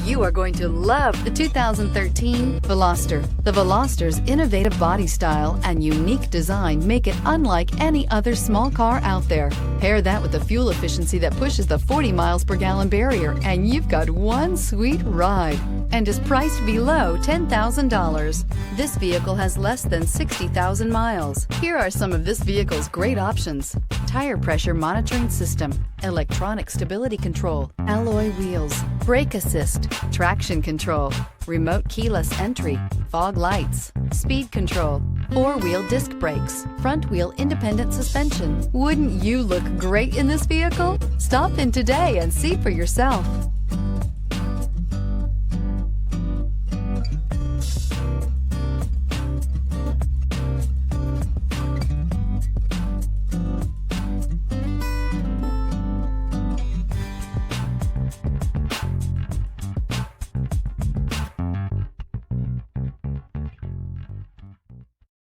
You are going to love the 2013 Veloster. The Veloster's innovative body style and unique design make it unlike any other small car out there. Pair that with the fuel efficiency that pushes the 40 miles per gallon barrier, and you've got one sweet ride, and is priced below $10,000. This vehicle has less than 60,000 miles. Here are some of this vehicle's great options: tire pressure monitoring system, electronic stability control, alloy wheels, brake assist, traction control, remote keyless entry, fog lights, speed control, four-wheel disc brakes, front-wheel independent suspension. Wouldn't you look great in this vehicle? Stop in today and see for yourself.